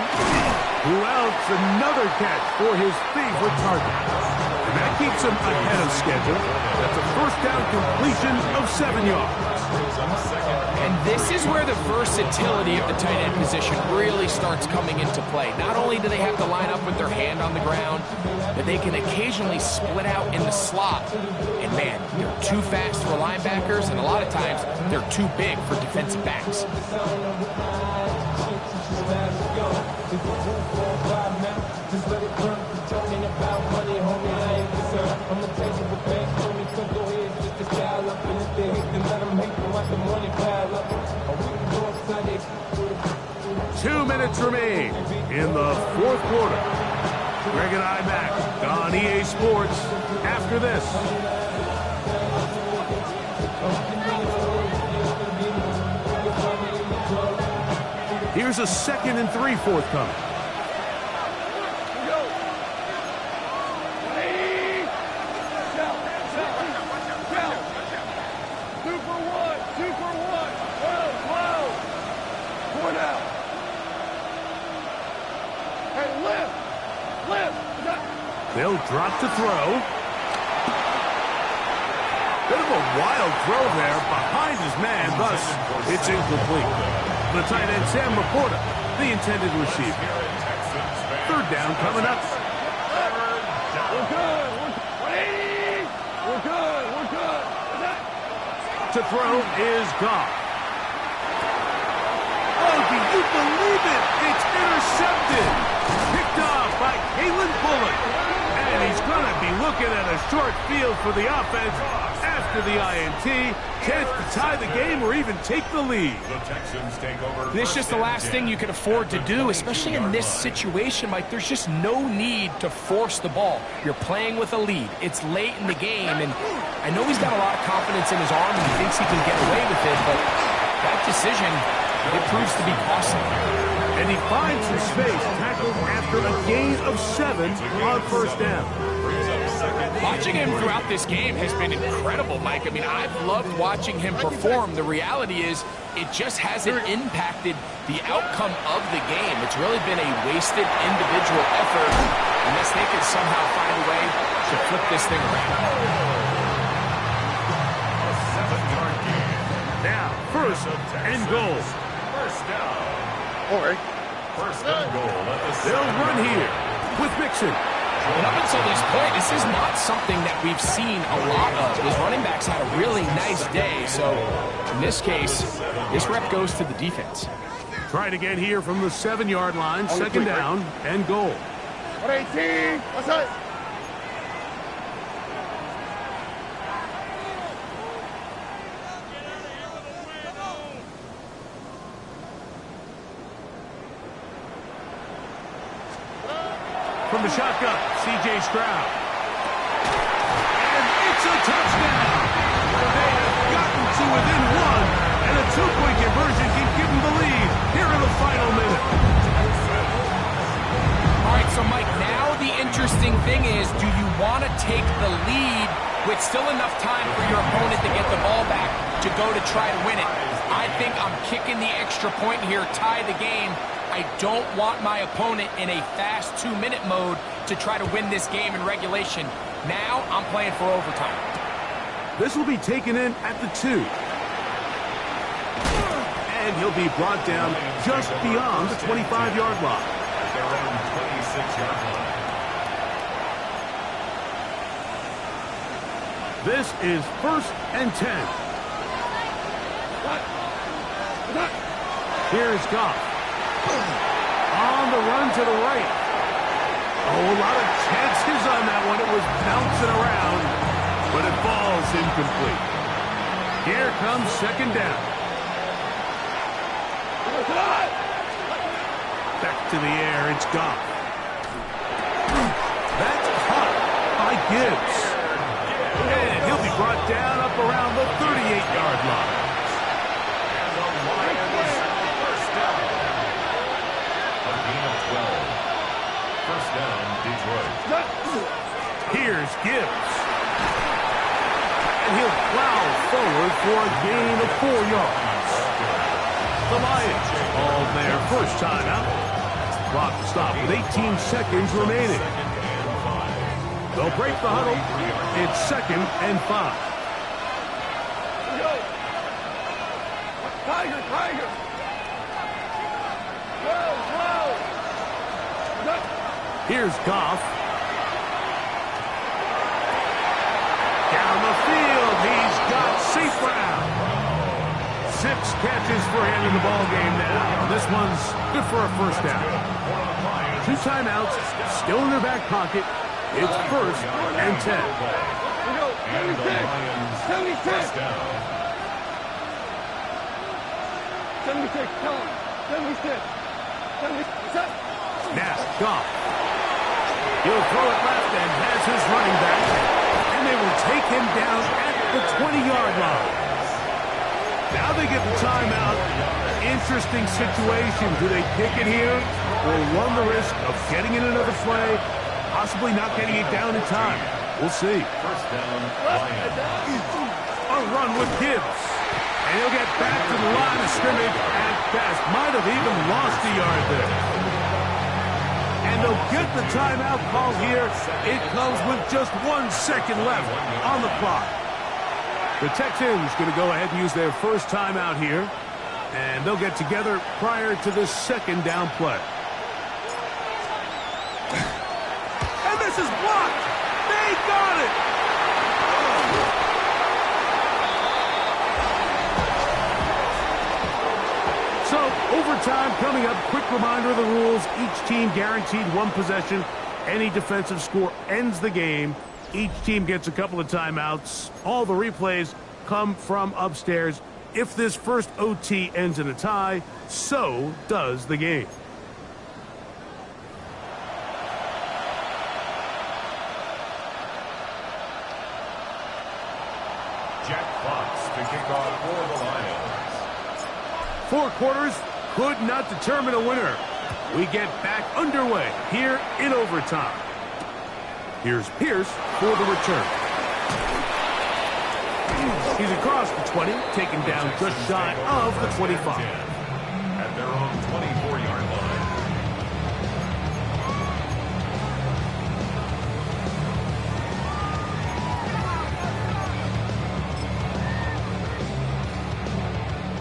Who else? Another catch for his favorite target. And that keeps him ahead of schedule. That's a first down completion of 7 yards. And this is where the versatility of the tight end position really starts coming into play. Not only do they have to line up with their hand on the ground, but they can occasionally split out in the slot. And man, they're too fast for linebackers, and a lot of times they're too big for defensive backs. Two minutes remain in the 4th quarter. Greg and I back on EA Sports after this. Here's a 2nd and 3 forthcoming. They'll drop to throw. Bit of a wild throw there behind his man, thus it's incomplete. The tight end, Sam Laporta, the intended receiver. 3rd down coming up. We're good. We're good. We're good. To throw is Goff. Oh, do you believe it? It's intercepted. Picked off by Kalen Bullock. And he's going to be looking at a short field for the offense after the INT. Chance to tie the game or even take the lead. The Texans take over. This is just the last thing you can afford to do, especially in this situation, Mike. There's just no need to force the ball. You're playing with a lead. It's late in the game, and I know he's got a lot of confidence in his arm and he thinks he can get away with it, but that decision, it proves to be costly. And he finds some space, tackled after a gain of 7 on 1st down. Watching him throughout this game has been incredible, Mike. I mean, I've loved watching him perform. The reality is it just hasn't impacted the outcome of the game. It's really been a wasted individual effort unless they can somehow find a way to flip this thing around. A 7-yard gain. Now, 1st and goal. First down. First and goal at the They'll run here with Mixon. And up until this point, this is not something that we've seen a lot of. His running backs had a really nice day, so in this case, this rep goes to the defense. Trying to get here from the 7-yard line, 2nd down and goal. 118. What's that? From the shotgun, C.J. Stroud. And it's a touchdown! They have gotten to within 1, and a 2-point conversion can give them the lead here in the final minute. All right, so Mike, now the interesting thing is, do you want to take the lead with still still enough time for your opponent to get the ball back to go to try to win it. I think I'm kicking the extra point here, tie the game. I don't want my opponent in a fast 2-minute mode to try to win this game in regulation. Now I'm playing for overtime. This will be taken in at the 2. And he'll be brought down just beyond the 25-yard line. At their own 26-yard line. This is 1st and 10. Here's Goff. On the run to the right. Oh, a lot of chances on that one. It was bouncing around, but it falls incomplete. Here comes 2nd down. Back to the air, it's Goff. That's caught by Gibbs. And he'll be brought down up around the 38-yard line. And the Lions first down. A gain of 12. First down, Detroit. Here's Gibbs. And he'll plow forward for a gain of 4 yards. The Lions call their first timeout. Clock stopped with 18 seconds remaining. They'll break the huddle. It's 2nd and 5. Tiger, Tiger. Here's Goff. Down the field, he's got St. Brown. 6 catches for him in the ball game now. This one's good for a first down. 2 timeouts, still in their back pocket. It's 1st and 10. And the Lions 76. first down. 76, come on. 76. 76. Now, Goff. He'll throw it left and has his running back. And they will take him down at the 20-yard line. Now they get the timeout. Interesting situation. Do they kick it here or run the risk of getting in another play, possibly not getting it down in time? We'll see. First down, Lions. A run with Gibbs. And he'll get back to the line of scrimmage at best. Might have even lost a yard there. And they'll get the timeout call here. It comes with just 1 second left on the clock. The Texans going to go ahead and use their first timeout here. And they'll get together prior to this 2nd down play. And this is blocked. They got it. So, overtime coming up. Quick reminder of the rules. Each team guaranteed 1 possession. Any defensive score ends the game. Each team gets a couple of timeouts. All the replays come from upstairs. If this first OT ends in a tie, so does the game. Jack Fox to kick off for the Lions. 4 quarters could not determine a winner. We get back underway here in overtime. Here's Pierce for the return. He's across the 20, taken down just shy of the 25. At their own 24-yard line.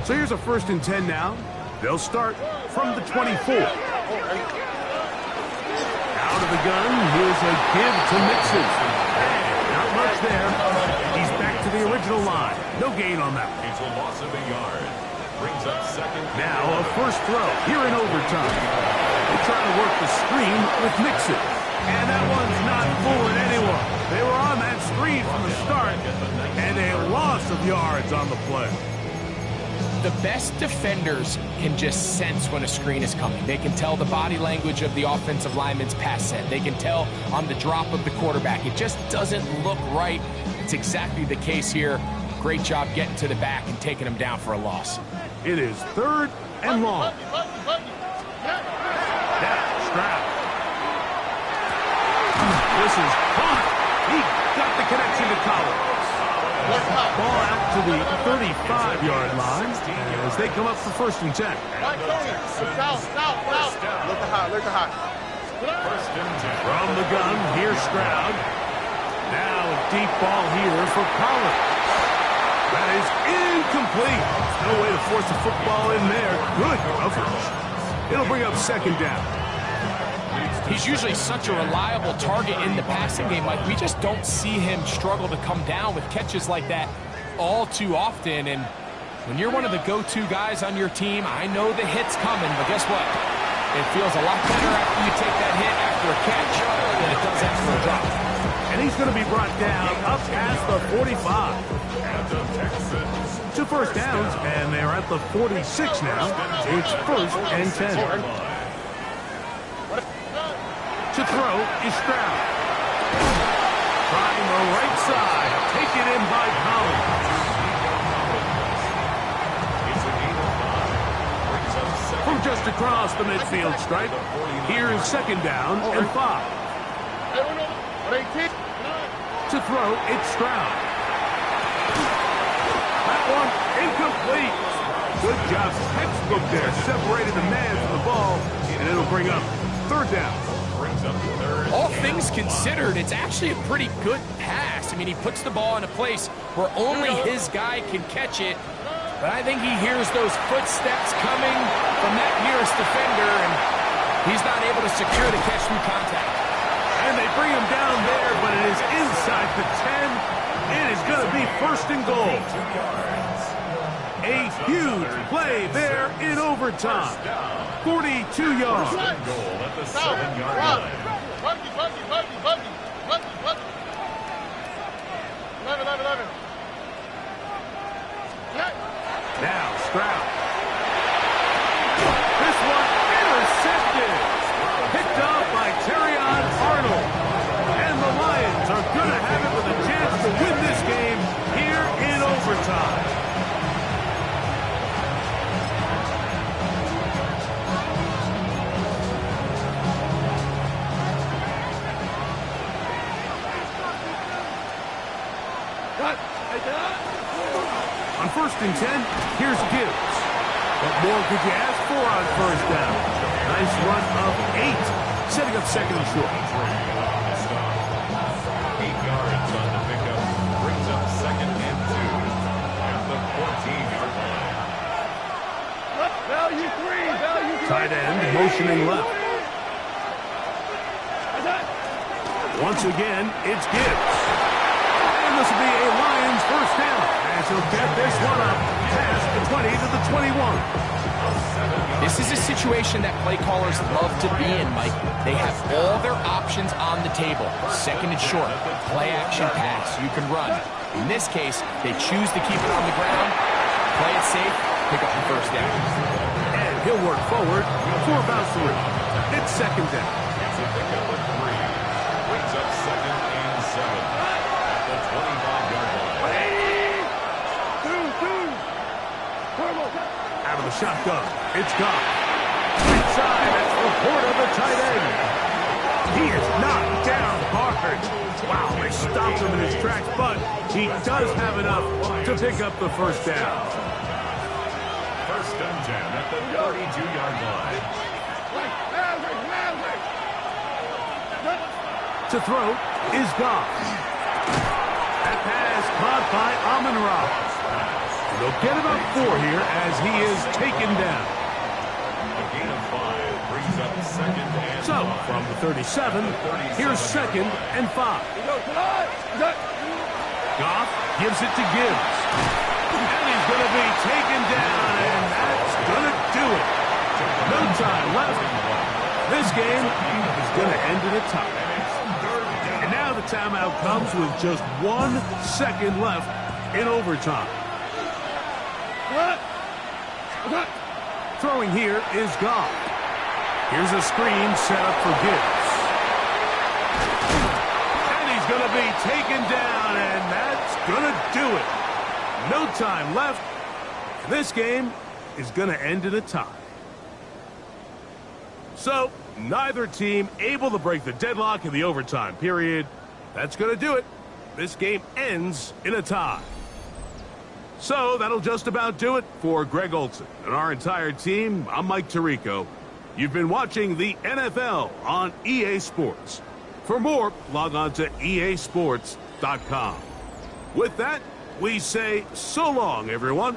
So here's a 1st and 10 now. They'll start from the 24. Out of the gun, here's a give to Mixon. Not much there. He's back to the original line. No gain on that. It's a loss of a yard. Brings up 2nd. Now a first throw here in overtime. They try to work the screen with Mixon. And that one's not fooling anyone. They were on that screen from the start. And a loss of yards on the play. The best defenders can just sense when a screen is coming. They can tell the body language of the offensive lineman's pass set. They can tell on the drop of the quarterback. It just doesn't look right. It's exactly the case here. Great job getting to the back and taking him down for a loss. It is 3rd and long. Now, Stroud. This is caught. He got the connection to Collins. Ball out to the 35-yard line as they come up for 1st and 10. From the gun, here's Stroud. Now a deep ball here for Collins. That is incomplete. No way to force the football in there. Good coverage. It'll bring up 2nd down. He's usually such a reliable target in the passing game, Mike. We just don't see him struggle to come down with catches like that all too often. And when you're one of the go-to guys on your team, I know the hit's coming, but guess what? It feels a lot better after you take that hit after a catch than it does after a drop. And he's going to be brought down up past the 45. Two first downs, and they're at the 46 now. It's 1st and 10. To throw is Stroud. Trying the right side. Taken in by Collins. From just across the midfield stripe, here's 2nd down and 5. To throw, it's Stroud. That one incomplete. Good job. Textbook there. Separated the man from the ball, and it'll bring up 3rd down. All things considered, it's actually a pretty good pass. I mean, he puts the ball in a place where only his guy can catch it. But I think he hears those footsteps coming from that nearest defender, and he's not able to secure the catch through contact. And they bring him down there, but it is inside the 10. It is going to be 1st and goal. A huge play there in overtime. 42 yards. Goal at the 7-yard line. 11. Now Stroud. This one intercepted. Picked up by Terrion Arnold. And the Lions are going to have it with a chance to win this game here in overtime. On 1st and 10, here's Gibbs. What more could you ask for on 1st down? Nice run of 8, setting up 2nd and short. 8 yards on the pickup, brings up 2nd and 2 at the 14-yard line. Value 3. Tight end motioning left. Once again, it's Gibbs. And this will be a Lions 1st down. As he'll get this one up past the 20 to the 21. This is a situation that play callers love to be in, Mike. They have all their options on the table. 2nd and short, play action pass, you can run. In this case, they choose to keep it on the ground, play it safe, pick up the 1st down. And he'll work forward for about 3. It's 2nd down. It's a pickup of 3. Brings up 2nd and 7 at the 25-yard line. Out of the shotgun, it's gone. Inside, that's the port of the tight end. He is knocked down hard. Wow, they stopped him in his tracks, but he does have enough to pick up the 1st down. 1st and 10 at the 32-yard line. To throw is gone. That pass caught by Amon-Ra. They'll get about 4 here as he is taken down. A gain of 5 brings up 2nd and 5. So, from the 37, here's 2nd and 5. Goff gives it to Gibbs. And he's going to be taken down, and that's going to do it. No time left. This game is going to end in a tie. And now the timeout comes with just 1 second left in overtime. Throwing here is Goff. Here's a screen set up for Gibbs. And he's going to be taken down, and that's going to do it. No time left. This game is going to end in a tie. So, neither team able to break the deadlock in the overtime period. That's going to do it. This game ends in a tie. So that'll just about do it for Greg Olson and our entire team. I'm Mike Tirico. You've been watching the NFL on EA Sports. For more, log on to easports.com. With that, we say so long, everyone.